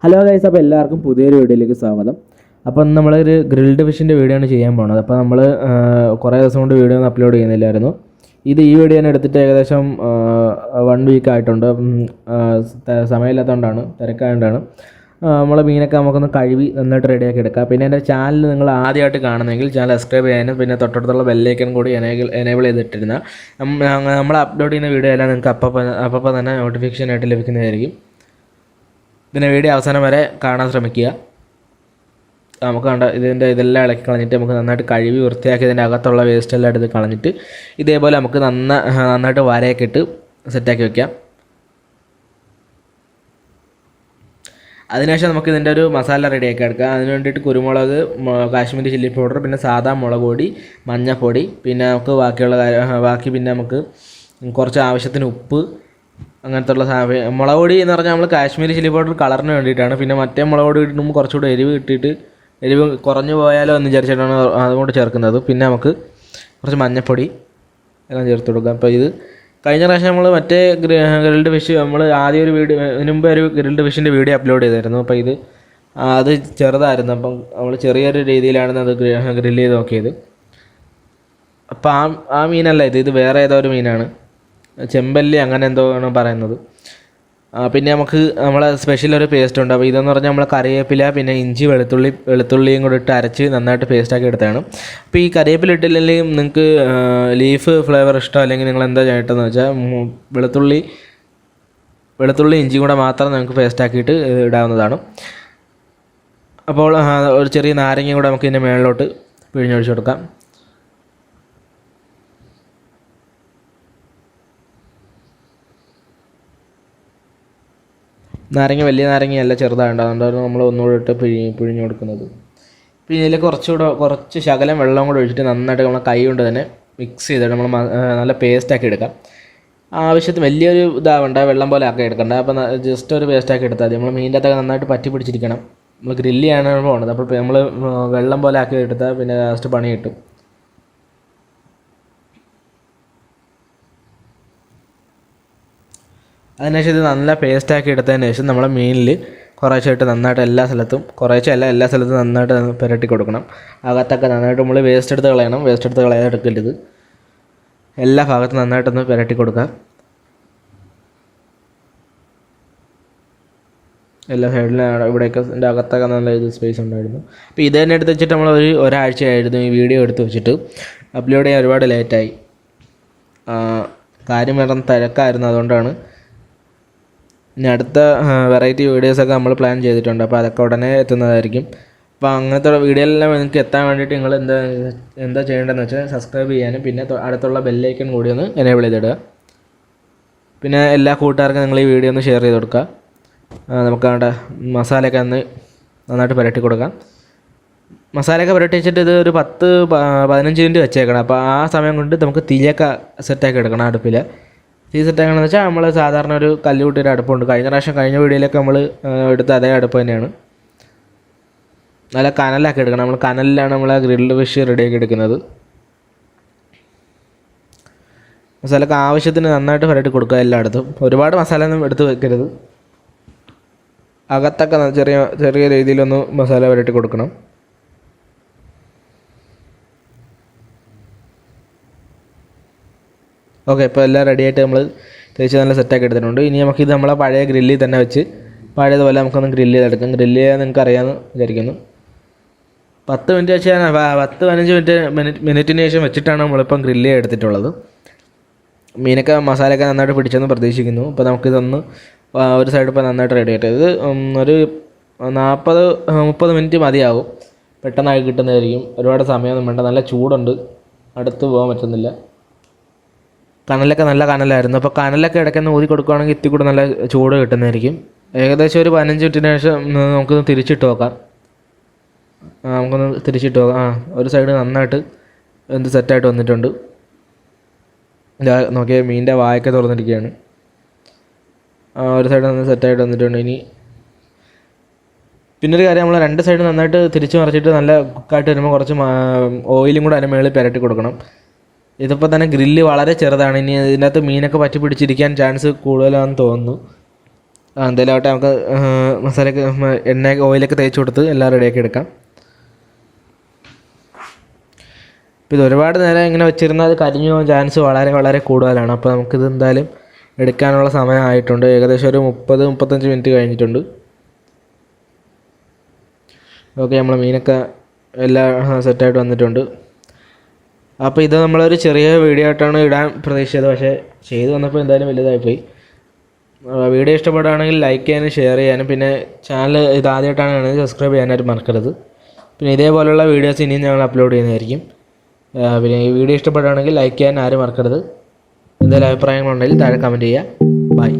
Hello guys, അപ്പോൾ എല്ലാവർക്കും പുതിയൊരു വീഡിയോയിലേക്ക് സ്വാഗതം. അപ്പോൾ നമ്മളൊരു ഗ്രിൽഡ് ഫിഷിൻ്റെ വീഡിയോ ആണ് ചെയ്യാൻ പോകുന്നത്. അപ്പോൾ നമ്മൾ കുറേ ദിവസം കൊണ്ട് വീഡിയോ ഒന്നും അപ്ലോഡ് ചെയ്യുന്നില്ലായിരുന്നു. ഈ വീഡിയോ ഞാൻ എടുത്തിട്ട് ഏകദേശം 1 വീക്ക് ആയിട്ടുണ്ട്. സമയമില്ലാത്തതുകൊണ്ടാണ്, തിരക്കായതുകൊണ്ടാണ്. നമ്മളെ മീനൊക്കെ നമുക്കൊന്ന് കഴുകി നന്നായിട്ട് റെഡിയാക്കി എടുക്കാം. പിന്നെ എൻ്റെ ചാനൽ നിങ്ങൾ ആദ്യമായിട്ട് കാണുന്നെങ്കിൽ ചാനൽ സബ്സ്ക്രൈബ് ചെയ്യാനും പിന്നെ തൊട്ടടുത്തുള്ള ബെല്ലൈക്കൺ കൂടി എനേബിൾ ചെയ്തിട്ടിരുന്ന നമ്മൾ അപ്ലോഡ് ചെയ്യുന്ന വീഡിയോ എല്ലാം നിങ്ങൾക്ക് അപ്പം തന്നെ നോട്ടിഫിക്കേഷനായിട്ട് ലഭിക്കുന്നതായിരിക്കും. പിന്നെ വീഡിയോ അവസാനം വരെ കാണാൻ ശ്രമിക്കുക. നമുക്ക് കണ്ട ഇതെല്ലാം ഇളക്കി കളഞ്ഞിട്ട് നമുക്ക് നന്നായിട്ട് കഴുകി വൃത്തിയാക്കി ഇതിൻ്റെ അകത്തുള്ള വേസ്റ്റെല്ലാം എടുത്ത് കളഞ്ഞിട്ട് ഇതേപോലെ നമുക്ക് നന്നായിട്ട് വരയൊക്കെ ഇട്ട് സെറ്റാക്കി വയ്ക്കാം. അതിനുശേഷം നമുക്ക് ഇതിൻ്റെ ഒരു മസാല റെഡിയാക്കി എടുക്കാം. അതിന് വേണ്ടിയിട്ട് കുരുമുളക്, കാശ്മീരി ചില്ലി പൗഡർ, പിന്നെ സാധാ മുളക് പൊടി, മഞ്ഞൾപ്പൊടി, പിന്നെ നമുക്ക് ബാക്കി പിന്നെ നമുക്ക് കുറച്ച് ആവശ്യത്തിന് ഉപ്പ്, അങ്ങനത്തെ ഉള്ള മുളക് പൊടി എന്ന് പറഞ്ഞാൽ നമ്മൾ കാശ്മീരി ചില്ലി പൗഡർ കളറിന് വേണ്ടിയിട്ടാണ്. പിന്നെ മറ്റേ മുളക് പൊടി ഇടുമ്പോൾ കുറച്ചുകൂടി എരിവ് കുറഞ്ഞു പോയാലോ എന്ന് വിചാരിച്ചിട്ടാണ് അതുകൊണ്ട് ചേർക്കുന്നത്. പിന്നെ നമുക്ക് കുറച്ച് മഞ്ഞൾപ്പൊടി എല്ലാം ചേർത്ത് കൊടുക്കാം. അപ്പോൾ ഇത് കഴിഞ്ഞ പ്രാവശ്യം നമ്മൾ മറ്റേ ഗ്രിൽഡ് ഫിഷ് നമ്മൾ ആദ്യം ഒരു വീഡിയോ മുമ്പേ ഒരു ഗ്രിൽഡ് ഫിഷിൻ്റെ വീഡിയോ അപ്ലോഡ് ചെയ്തായിരുന്നു. അപ്പോൾ അത് ചെറുതായിരുന്നു. അപ്പം നമ്മൾ ചെറിയൊരു രീതിയിലാണ് അത് ഗ്രില്ല് ചെയ്ത് നോക്കിയത്. അപ്പോൾ ആ മീനല്ല ഇത് വേറെ ഏതോ ഒരു മീനാണ്, ചെമ്പല്ലി അങ്ങനെ എന്തോ ആണ് പറയുന്നത്. പിന്നെ നമുക്ക് നമ്മളെ സ്പെഷ്യൽ ഒരു പേസ്റ്റ് ഉണ്ട്. അപ്പോൾ ഇതെന്ന് പറഞ്ഞാൽ നമ്മൾ കറിവേപ്പില, പിന്നെ ഇഞ്ചി, വെളുത്തുള്ളിയും കൂടി ഇട്ട് അരച്ച് നന്നായിട്ട് പേസ്റ്റാക്കി എടുത്തതാണ്. അപ്പോൾ ഈ കറിവേപ്പില ഇട്ടില്ലെങ്കിൽ നിങ്ങൾക്ക് ലീഫ് ഫ്ലേവർ ഇഷ്ടം, അല്ലെങ്കിൽ നിങ്ങൾ എന്താ ചെയ്യേണ്ടതെന്ന് വെച്ചാൽ വെളുത്തുള്ളി ഇഞ്ചിയും കൂടെ മാത്രം നമുക്ക് പേസ്റ്റാക്കിയിട്ട് ഇടാവുന്നതാണ്. അപ്പോൾ ഒരു ചെറിയ നാരങ്ങ കൂടെ നമുക്ക് ഇതിൻ്റെ മുകളിലോട്ട് പിഴിഞ്ഞൊഴിച്ച് കൊടുക്കാം. നാരങ്ങ വലിയ നാരങ്ങയല്ല, ചെറുതായിട്ട്, അതുകൊണ്ടാണ് നമ്മൾ ഒന്നുകൂടെ ഇട്ട് പിഴിഞ്ഞ് കൊടുക്കുന്നത്. പിന്നെ ഇതിലേക്ക് കുറച്ച് ശകലം വെള്ളം കൂടെ ഒഴിച്ചിട്ട് നന്നായിട്ട് നമ്മൾ കൈ കൊണ്ട് തന്നെ മിക്സ് ചെയ്തിട്ട് നമ്മൾ നല്ല പേസ്റ്റാക്കി എടുക്കാം. ആവശ്യത്തിന് വലിയൊരു ഇതാവേണ്ട, വെള്ളം പോലെ ആക്കി എടുക്കണ്ട. അപ്പോൾ ജസ്റ്റ് ഒരു പേസ്റ്റാക്കി എടുത്താൽ മതി. നമ്മൾ മീൻ്റെ അകത്തൊക്കെ നന്നായിട്ട് പറ്റി പിടിച്ചിരിക്കണം. നമ്മൾ ഗ്രില്ല് ചെയ്യാനാണ് പോകുന്നത്. അപ്പോൾ നമ്മൾ വെള്ളം പോലെ ആക്കി എടുത്താൽ പിന്നെ ലാസ്റ്റ് പണി കിട്ടും. അതിനുശേഷം ഇത് നല്ല പേസ്റ്റാക്കി എടുത്തതിന് ശേഷം നമ്മളെ മീനിൽ കുറേശ്ശായിട്ട് നന്നായിട്ട് എല്ലാ സ്ഥലത്തും നന്നായിട്ട് പുരട്ടി കൊടുക്കണം. അകത്തൊക്കെ നന്നായിട്ട് നമ്മൾ വേസ്റ്റ് എടുത്ത് കളയാതെ എടുക്കരുത്. എല്ലാ ഭാഗത്തും നന്നായിട്ടൊന്ന് പുരട്ടി കൊടുക്കുക. എല്ലാ സൈഡിലും ഇവിടെയൊക്കെ എൻ്റെ അകത്തൊക്കെ നല്ല സ്പേസ് ഉണ്ടായിരുന്നു. അപ്പോൾ ഇത് തന്നെ എടുത്ത് വെച്ചിട്ട് നമ്മൾ ഒരാഴ്ചയായിരുന്നു ഈ വീഡിയോ എടുത്ത് വെച്ചിട്ട്. അപ്ലോഡ് ചെയ്യാൻ ഒരുപാട് ലേറ്റായി. കാര്യം വേറെ തിരക്കായിരുന്നു, അതുകൊണ്ടാണ്. ഇനി അടുത്ത വെറൈറ്റി വീഡിയോസൊക്കെ നമ്മൾ പ്ലാൻ ചെയ്തിട്ടുണ്ട്. അപ്പോൾ അതൊക്കെ ഉടനെ എത്തുന്നതായിരിക്കും. അപ്പോൾ അങ്ങനത്തെ വീഡിയോയിലെല്ലാം നിങ്ങൾക്ക് എത്താൻ വേണ്ടിയിട്ട് നിങ്ങൾ എന്താ ചെയ്യേണ്ടതെന്ന് വെച്ചാൽ സബ്സ്ക്രൈബ് ചെയ്യാനും പിന്നെ അടുത്തുള്ള ബെല്ലൈക്കൺ കൂടി ഒന്ന് എനേബിൾ ചെയ്തിടുക. പിന്നെ എല്ലാ കൂട്ടുകാർക്കും നിങ്ങൾ ഈ വീഡിയോ ഒന്ന് ഷെയർ ചെയ്ത് കൊടുക്കുക. നമുക്ക് അവിടെ മസാലയൊക്കെ നന്നായിട്ട് പുരട്ടി കൊടുക്കാം. മസാലയൊക്കെ പുരട്ടി വെച്ചിട്ട് ഇത് ഒരു 10-15 മിനിറ്റ് വെച്ചേക്കണം. അപ്പോൾ ആ സമയം കൊണ്ട് നമുക്ക് തീയൊക്കെ സെറ്റാക്കി എടുക്കണം. അടുപ്പിൽ തീ സെറ്റാക്കണമെന്ന് വെച്ചാൽ നമ്മൾ സാധാരണ ഒരു കല്ലുകൂട്ടിയൊരു അടുപ്പുണ്ട്. കഴിഞ്ഞ വീഡിയോയിലൊക്കെ നമ്മൾ എടുത്ത അതേ അടുപ്പ് തന്നെയാണ്. നല്ല കനലാക്കി എടുക്കണം. നമ്മൾ കനലിലാണ് നമ്മൾ ആ ഗ്രിൽഡ് ഫിഷ് റെഡിയാക്കി എടുക്കുന്നത്. മസാലയൊക്കെ ആവശ്യത്തിന് നന്നായിട്ട് പുരട്ടി കൊടുക്കുക എല്ലായിടത്തും. ഒരുപാട് മസാല ഒന്നും എടുത്ത് വെക്കരുത്. അകത്തൊക്കെ ചെറിയ രീതിയിലൊന്ന് മസാല പുരട്ടി കൊടുക്കണം. ഓക്കെ, ഇപ്പോൾ എല്ലാം റെഡിയായിട്ട് നമ്മൾ തേച്ച് നല്ല സെറ്റാക്കി എടുത്തിട്ടുണ്ട്. ഇനി നമുക്കിത് നമ്മളെ പഴയ ഗ്രില്ലിൽ തന്നെ വെച്ച് പഴയതുപോലെ നമുക്കൊന്ന് ഗ്രില്ല് ചെയ്തെടുക്കാം. ഗ്രില്ല് ചെയ്യാൻ നിങ്ങൾക്ക് അറിയാമെന്ന് വിചാരിക്കുന്നു. 10 മിനിറ്റ് വെച്ച് 10-15 മിനിറ്റിന് ശേഷം വെച്ചിട്ടാണ് നമ്മളിപ്പം ഗ്രില്ല് ചെയ്യാൻ എടുത്തിട്ടുള്ളത്. മീനൊക്കെ മസാലയൊക്കെ നന്നായിട്ട് പിടിച്ചെന്ന് പ്രതീക്ഷിക്കുന്നു. അപ്പോൾ നമുക്കിതൊന്ന് ഒരു സൈഡ് ഇപ്പോൾ നന്നായിട്ട് റെഡി ആയിട്ട് ഇത് ഒരു 40-30 മിനിറ്റ് മതിയാകും. പെട്ടെന്നായി കിട്ടുന്നതായിരിക്കും. ഒരുപാട് സമയമൊന്നും വേണ്ട. നല്ല ചൂടുണ്ട്, അടുത്ത് പോകാൻ പറ്റുന്നില്ല. കനലൊക്കെ നല്ല കനലായിരുന്നു. അപ്പോൾ കനലൊക്കെ ഇടയ്ക്കൊന്ന് ഊതി കൊടുക്കുകയാണെങ്കിൽ ഇത്തിരി കൂടെ നല്ല ചൂട് കിട്ടുന്നതായിരിക്കും. ഏകദേശം ഒരു 15 മിനിറ്റിന് ശേഷം നമുക്കൊന്ന് തിരിച്ചിട്ട് നോക്കാം. ഒരു സൈഡ് നന്നായിട്ട് സെറ്റായിട്ട് വന്നിട്ടുണ്ട്. നോക്കിയാൽ മീനിൻ്റെ വായൊക്കെ തുറന്നിരിക്കുകയാണ്. ഒരു സൈഡ് സെറ്റായിട്ട് വന്നിട്ടുണ്ട്. ഇനി പിന്നൊരു കാര്യം, നമ്മൾ 2 സൈഡ് നന്നായിട്ട് തിരിച്ച് മറിച്ചിട്ട് നല്ല കുക്കായിട്ട് വരുമ്പോൾ കുറച്ച് ഓയിലും കൂടെ അതിന് മുകളിൽ പുരട്ടി കൊടുക്കണം. ഇതിപ്പോൾ തന്നെ ഗ്രില്ല് വളരെ ചെറുതാണ്. ഇനി ഇതിനകത്ത് മീനൊക്കെ പറ്റി പിടിച്ചിരിക്കാൻ ചാൻസ് കൂടുതലാണെന്ന് തോന്നുന്നു. എന്തായാലും ആവട്ടെ, നമുക്ക് മസാലയൊക്കെ എണ്ണ ഓയിലൊക്കെ തേച്ച് കൊടുത്ത് എല്ലാം റെഡിയാക്കി എടുക്കാം. അപ്പോൾ ഇത് ഒരുപാട് നേരം ഇങ്ങനെ വെച്ചിരുന്നാൽ അത് കരിഞ്ഞു പോകാൻ ചാൻസ് വളരെ വളരെ കൂടുതലാണ്. അപ്പോൾ നമുക്കിത് എന്തായാലും എടുക്കാനുള്ള സമയമായിട്ടുണ്ട്. ഏകദേശം ഒരു 30-35 മിനിറ്റ് കഴിഞ്ഞിട്ടുണ്ട്. ഓക്കെ, നമ്മളെ മീനൊക്കെ എല്ലാം സെറ്റായിട്ട് വന്നിട്ടുണ്ട്. അപ്പോൾ ഇത് നമ്മളൊരു ചെറിയ വീഡിയോ ആയിട്ടാണ് ഇടാൻ പ്രതീക്ഷിച്ചത്, പക്ഷേ ചെയ്ത് വന്നപ്പോൾ എന്തായാലും വലുതായിപ്പോയി. വീഡിയോ ഇഷ്ടപ്പെടുകയാണെങ്കിൽ ലൈക്ക് ചെയ്യാനും ഷെയർ ചെയ്യാനും, പിന്നെ ചാനൽ ഇതാദ്യമായിട്ടാണ് കാണുന്നത് സബ്സ്ക്രൈബ് ചെയ്യാനായിട്ട് മറക്കരുത്. പിന്നെ ഇതേപോലുള്ള വീഡിയോസ് ഇനിയും ഞങ്ങൾ അപ്ലോഡ് ചെയ്യുന്നതായിരിക്കും. പിന്നെ ഈ വീഡിയോ ഇഷ്ടപ്പെടുകയാണെങ്കിൽ ലൈക്ക് ചെയ്യാൻ ആരും മറക്കരുത്. എന്തെങ്കിലും അഭിപ്രായങ്ങളുണ്ടെങ്കിൽ താഴെ കമൻറ്റ് ചെയ്യുക. ബൈ.